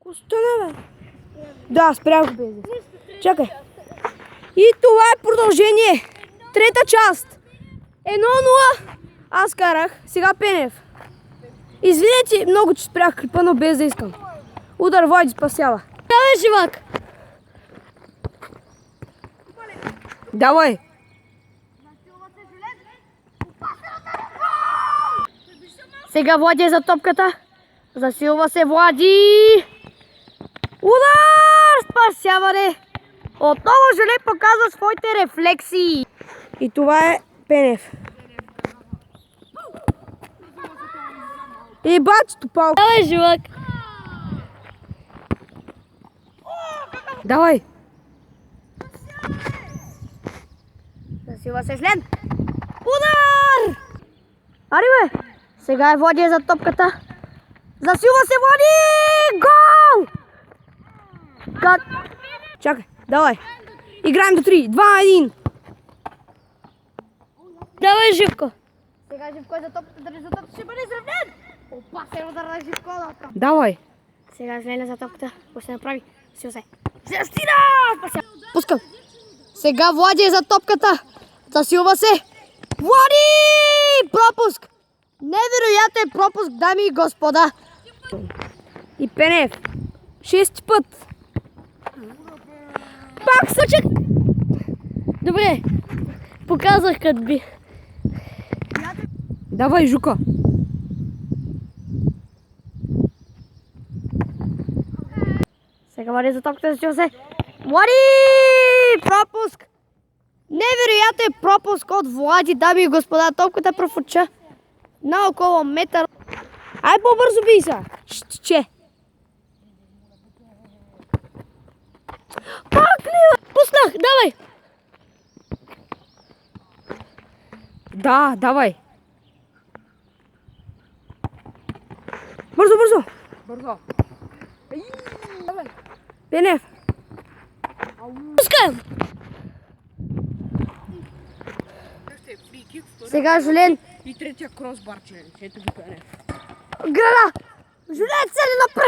Остана, бе. Да, спрях без. Чакай. И това е продължение. Трета част. 1-0. Аз карах. Сега Пенев. Извинете много, че спрях клипа, но без да искам. Удар Войди спасява. Давай, живак! Давай. Сега Влади е за топката. Засилва се Влади. Удар! Спасяване! Отново Желе показва своите рефлексии. И това е Пенев. И бачето пал. Давай, живак! Давай. Засилва се Шлен. Удар! Ари, бе! Сега е Влади е за топката. Засилва се Влади! Гол! Как? Чакай. Давай. Играем до 3. 2-1. Давай, Живко! Сега Живко е за топката, да резултатът ще бъде изравнен! Опасен удар на Живко! Давай. Сега Шлен е за топката. Какво ще направи? Засилва се. Застина! Пускам. Сега Влади е за топката. Засилва се. Влади! Пропуск! Невероятен пропуск, дами и господа. И Пенев. 6 път. Пак съчек. Добре. Показах като би. Давай, Жука. Сега Влади е за топката. Засилва се. Влади! Пропуск! Невероятен пропуск от Влади, дами и господа. Топката профуча на около метър. Ай, по-бързо бий са. Ще. Пак ли? Пуснах! Давай! Да, давай. Бързо, бързо. Бързо. Давай. Пенев. Пускам! Сега Жулен. И третия кросбар челендж. Ето ги Пенев. Грана! Жулен цели на